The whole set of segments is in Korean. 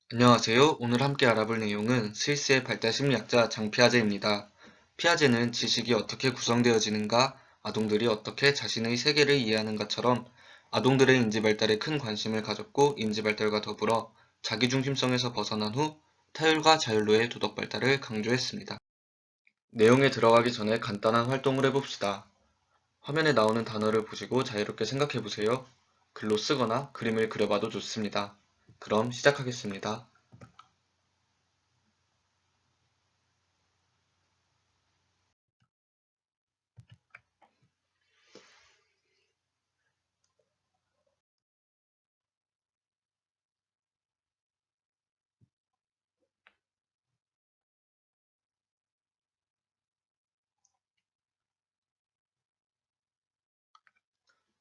안녕하세요. 오늘 함께 알아볼 내용은 스위스의 발달 심리학자 장 피아제입니다. 피아제는 지식이 어떻게 구성되어지는가, 아동들이 어떻게 자신의 세계를 이해하는가처럼 아동들의 인지 발달에 큰 관심을 가졌고 인지 발달과 더불어 자기중심성에서 벗어난 후 타율과 자율로의 도덕 발달을 강조했습니다. 내용에 들어가기 전에 간단한 활동을 해봅시다. 화면에 나오는 단어를 보시고 자유롭게 생각해보세요. 글로 쓰거나 그림을 그려봐도 좋습니다. 그럼 시작하겠습니다.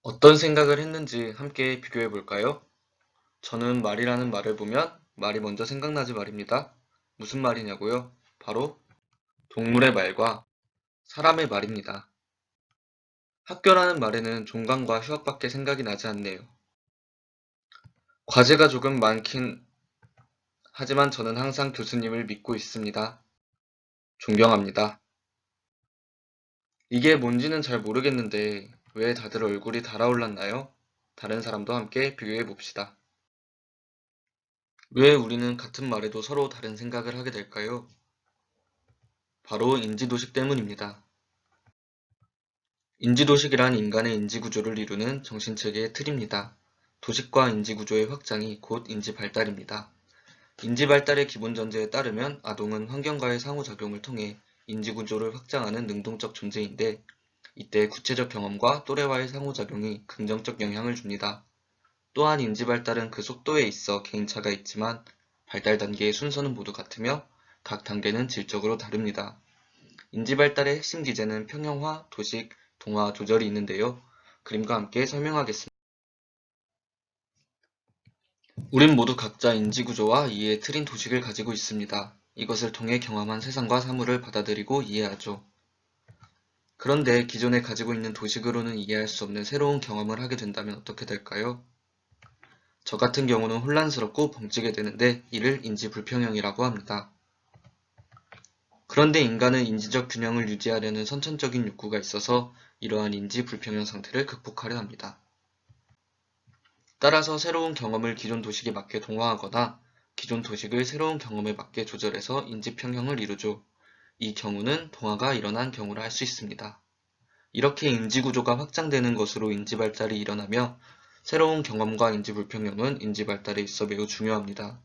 어떤 생각을 했는지 함께 비교해 볼까요? 저는 말이라는 말을 보면 말이 먼저 생각나지 말입니다. 무슨 말이냐고요? 바로 동물의 말과 사람의 말입니다. 학교라는 말에는 종강과 휴학밖에 생각이 나지 않네요. 과제가 조금 많긴 하지만 저는 항상 교수님을 믿고 있습니다. 존경합니다. 이게 뭔지는 잘 모르겠는데 왜 다들 얼굴이 달아올랐나요? 다른 사람도 함께 비교해 봅시다. 왜 우리는 같은 말에도 서로 다른 생각을 하게 될까요? 바로 인지도식 때문입니다. 인지도식이란 인간의 인지구조를 이루는 정신체계의 틀입니다. 도식과 인지구조의 확장이 곧 인지발달입니다. 인지발달의 기본 전제에 따르면 아동은 환경과의 상호작용을 통해 인지구조를 확장하는 능동적 존재인데 이때 구체적 경험과 또래와의 상호작용이 긍정적 영향을 줍니다. 또한 인지발달은 그 속도에 있어 개인차가 있지만 발달 단계의 순서는 모두 같으며 각 단계는 질적으로 다릅니다. 인지발달의 핵심 기제는 평형화, 도식, 동화, 조절이 있는데요. 그림과 함께 설명하겠습니다. 우린 모두 각자 인지구조와 이해의 틀인 도식을 가지고 있습니다. 이것을 통해 경험한 세상과 사물을 받아들이고 이해하죠. 그런데 기존에 가지고 있는 도식으로는 이해할 수 없는 새로운 경험을 하게 된다면 어떻게 될까요? 저 같은 경우는 혼란스럽고 벙찌게 되는데 이를 인지불평형이라고 합니다. 그런데 인간은 인지적 균형을 유지하려는 선천적인 욕구가 있어서 이러한 인지불평형 상태를 극복하려 합니다. 따라서 새로운 경험을 기존 도식에 맞게 동화하거나 기존 도식을 새로운 경험에 맞게 조절해서 인지평형을 이루죠. 이 경우는 동화가 일어난 경우라 할 수 있습니다. 이렇게 인지구조가 확장되는 것으로 인지발달이 일어나며 새로운 경험과 인지불평형은 인지발달에 있어 매우 중요합니다.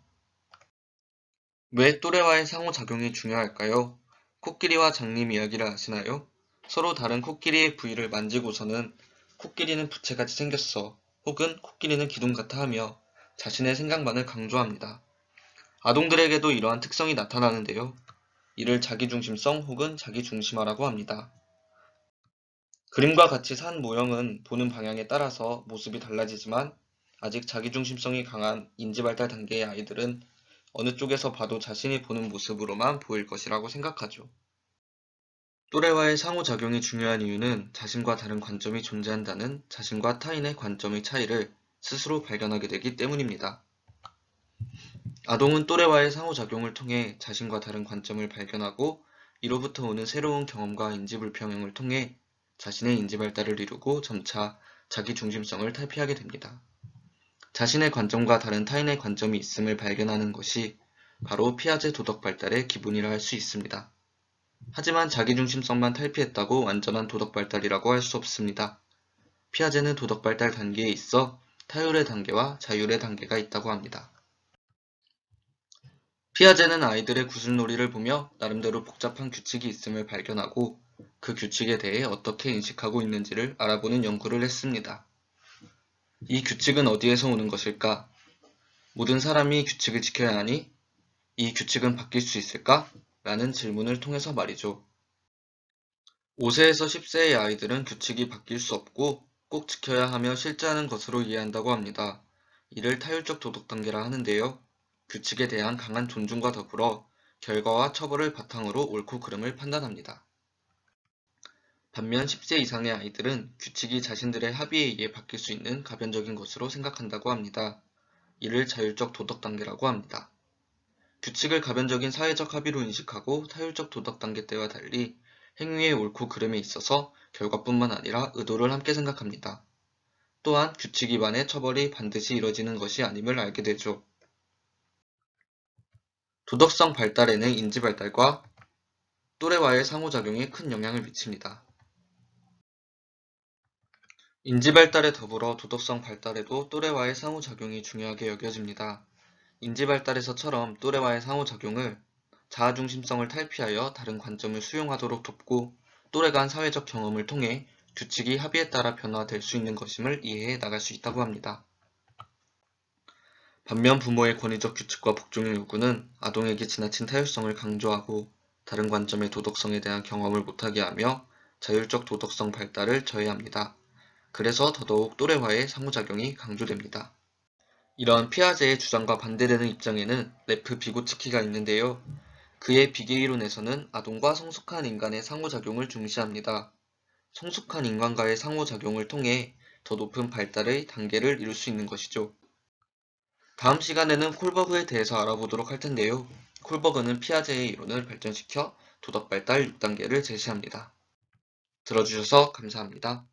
왜 또래와의 상호작용이 중요할까요? 코끼리와 장님 이야기를 아시나요? 서로 다른 코끼리의 부위를 만지고서는 코끼리는 부채같이 생겼어. 혹은 코끼리는 기둥 같아 하며 자신의 생각만을 강조합니다. 아동들에게도 이러한 특성이 나타나는데요. 이를 자기중심성 혹은 자기중심화라고 합니다. 그림과 같이 산 모형은 보는 방향에 따라서 모습이 달라지지만 아직 자기중심성이 강한 인지발달 단계의 아이들은 어느 쪽에서 봐도 자신이 보는 모습으로만 보일 것이라고 생각하죠. 또래와의 상호작용이 중요한 이유는 자신과 다른 관점이 존재한다는 자신과 타인의 관점의 차이를 스스로 발견하게 되기 때문입니다. 아동은 또래와의 상호작용을 통해 자신과 다른 관점을 발견하고 이로부터 오는 새로운 경험과 인지불평형을 통해 자신의 인지발달을 이루고 점차 자기중심성을 탈피하게 됩니다. 자신의 관점과 다른 타인의 관점이 있음을 발견하는 것이 바로 피아제 도덕 발달의 기본이라 할 수 있습니다. 하지만 자기중심성만 탈피했다고 완전한 도덕 발달이라고 할 수 없습니다. 피아제는 도덕 발달 단계에 있어 타율의 단계와 자율의 단계가 있다고 합니다. 피아제는 아이들의 구슬놀이를 보며 나름대로 복잡한 규칙이 있음을 발견하고 그 규칙에 대해 어떻게 인식하고 있는지를 알아보는 연구를 했습니다. 이 규칙은 어디에서 오는 것일까? 모든 사람이 규칙을 지켜야 하니? 이 규칙은 바뀔 수 있을까? 라는 질문을 통해서 말이죠. 5세에서 10세의 아이들은 규칙이 바뀔 수 없고 꼭 지켜야 하며 실제하는 것으로 이해한다고 합니다. 이를 타율적 도덕 단계라 하는데요. 규칙에 대한 강한 존중과 더불어 결과와 처벌을 바탕으로 옳고 그름을 판단합니다. 반면 10세 이상의 아이들은 규칙이 자신들의 합의에 의해 바뀔 수 있는 가변적인 것으로 생각한다고 합니다. 이를 자율적 도덕 단계라고 합니다. 규칙을 가변적인 사회적 합의로 인식하고 타율적 도덕 단계 때와 달리 행위의 옳고 그름에 있어서 결과뿐만 아니라 의도를 함께 생각합니다. 또한 규칙 위반의 처벌이 반드시 이뤄지는 것이 아님을 알게 되죠. 도덕성 발달에는 인지 발달과 또래와의 상호작용이 큰 영향을 미칩니다. 인지 발달에 더불어 도덕성 발달에도 또래와의 상호작용이 중요하게 여겨집니다. 인지 발달에서처럼 또래와의 상호작용을 자아중심성을 탈피하여 다른 관점을 수용하도록 돕고 또래 간 사회적 경험을 통해 규칙이 합의에 따라 변화될 수 있는 것임을 이해해 나갈 수 있다고 합니다. 반면 부모의 권위적 규칙과 복종의 요구는 아동에게 지나친 타율성을 강조하고 다른 관점의 도덕성에 대한 경험을 못하게 하며 자율적 도덕성 발달을 저해합니다. 그래서 더더욱 또래와의 상호작용이 강조됩니다. 이러한 피아제의 주장과 반대되는 입장에는 레프 비고츠키가 있는데요. 그의 비계이론에서는 아동과 성숙한 인간의 상호작용을 중시합니다. 성숙한 인간과의 상호작용을 통해 더 높은 발달의 단계를 이룰 수 있는 것이죠. 다음 시간에는 콜버그에 대해서 알아보도록 할 텐데요. 콜버그는 피아제의 이론을 발전시켜 도덕발달 6단계를 제시합니다. 들어주셔서 감사합니다.